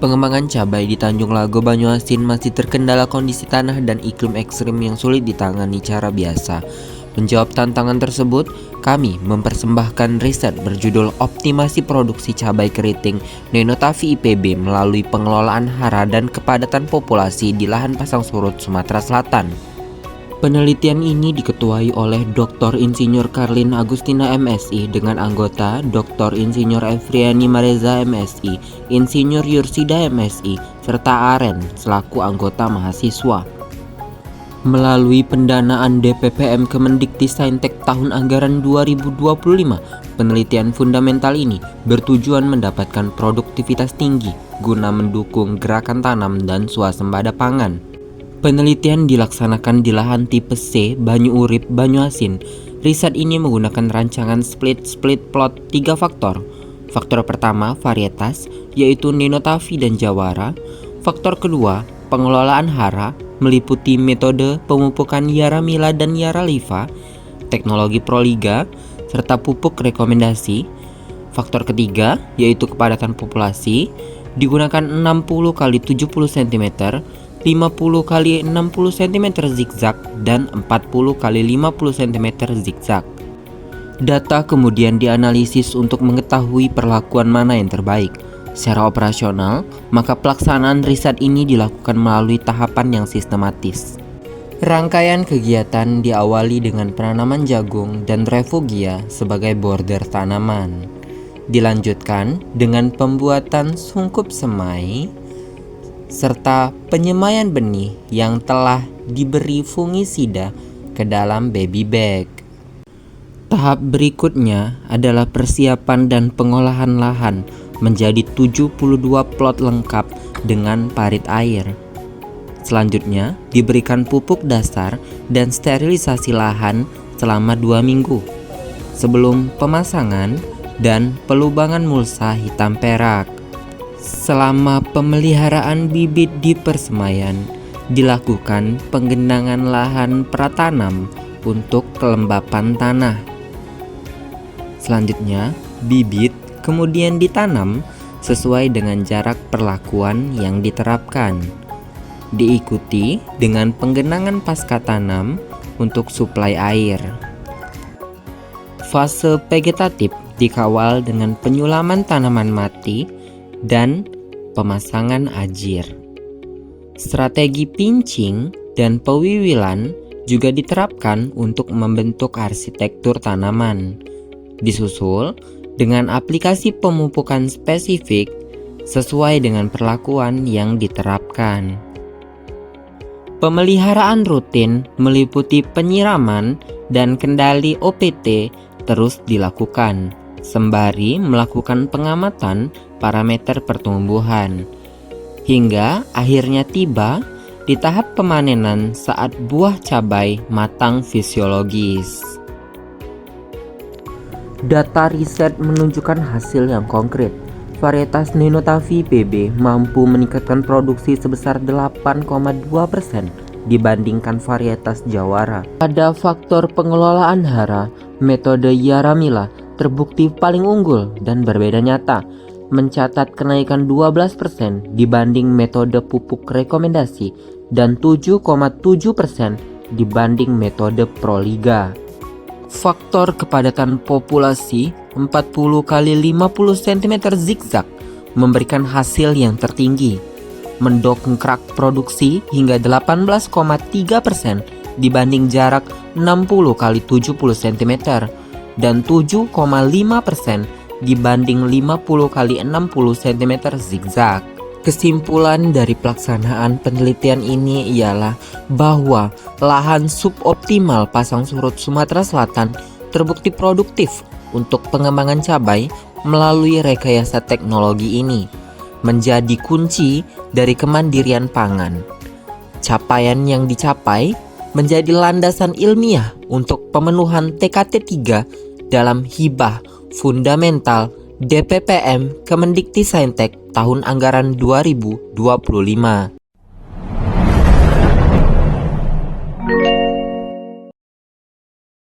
Pengembangan cabai di Tanjung Lago, Banyuasin masih terkendala kondisi tanah dan iklim ekstrim yang sulit ditangani cara biasa. Menjawab tantangan tersebut, kami mempersembahkan riset berjudul Optimasi Produksi Cabai Keriting Nenotafi IPB melalui pengelolaan hara dan kepadatan populasi di lahan pasang surut Sumatera Selatan. Penelitian ini diketuai oleh Dr. Insinyur Karlin Agustina MSI dengan anggota Dr. Insinyur Efriani Mareza MSI, Insinyur Yursida MSI, serta Aren selaku anggota mahasiswa. Melalui pendanaan DPPM Kemendikbudristek tahun anggaran 2025, penelitian fundamental ini bertujuan mendapatkan produktivitas tinggi guna mendukung gerakan tanam dan swasembada pangan. Penelitian dilaksanakan di lahan tipe C, Banyu Urip, Banyuasin. Riset ini menggunakan rancangan split plot 3 faktor. Faktor pertama, varietas, yaitu Nenotafi dan Jawara. Faktor kedua, pengelolaan hara, meliputi metode pemupukan Yaramila dan Yaraliva, teknologi proliga, serta pupuk rekomendasi. Faktor ketiga, yaitu kepadatan populasi, digunakan 60 x 70 cm, 50 x 60 cm zigzag, dan 40 x 50 cm zigzag. Data kemudian dianalisis untuk mengetahui perlakuan mana yang terbaik. Secara operasional, maka pelaksanaan riset ini dilakukan melalui tahapan yang sistematis. Rangkaian kegiatan diawali dengan penanaman jagung dan refugia sebagai border tanaman. Dilanjutkan dengan pembuatan sungkup semai serta penyemaian benih yang telah diberi fungisida ke dalam baby bag. Tahap berikutnya adalah persiapan dan pengolahan lahan menjadi 72 plot lengkap dengan parit air. Selanjutnya diberikan pupuk dasar dan sterilisasi lahan selama 2 minggu sebelum pemasangan dan pelubangan mulsa hitam perak. Selama pemeliharaan bibit di persemaian, dilakukan penggenangan lahan pratanam untuk kelembapan tanah. Selanjutnya, bibit kemudian ditanam sesuai dengan jarak perlakuan yang diterapkan. Diikuti dengan penggenangan pasca tanam untuk suplai air. Fase vegetatif dikawal dengan penyulaman tanaman mati dan pemasangan ajir. Strategi pincing dan pewiwilan juga diterapkan untuk membentuk arsitektur tanaman. Disusul dengan aplikasi pemupukan spesifik sesuai dengan perlakuan yang diterapkan. Pemeliharaan rutin meliputi penyiraman dan kendali OPT terus dilakukan, sembari melakukan pengamatan parameter pertumbuhan, hingga akhirnya tiba di tahap pemanenan saat buah cabai matang fisiologis. Data riset menunjukkan hasil yang konkret. Varietas Nenotafi IPB mampu meningkatkan produksi sebesar 8,2% dibandingkan varietas Jawara. Pada faktor pengelolaan hara, metode Yaramila terbukti paling unggul dan berbeda nyata, mencatat kenaikan 12% dibanding metode pupuk rekomendasi dan 7,7% dibanding metode proliga. Faktor kepadatan populasi 40 x 50 cm zigzag memberikan hasil yang tertinggi, mendongkrak produksi hingga 18,3% dibanding jarak 60 x 70 cm dan 7,5% dibanding 50 x 60 cm zigzag. Kesimpulan dari pelaksanaan penelitian ini ialah bahwa lahan suboptimal pasang surut Sumatera Selatan terbukti produktif untuk pengembangan cabai melalui rekayasa teknologi ini, menjadi kunci dari kemandirian pangan. Capaian yang dicapai menjadi landasan ilmiah untuk pemenuhan TKT 3 dalam hibah fundamental DPPM Kemendikbudristek tahun anggaran 2025.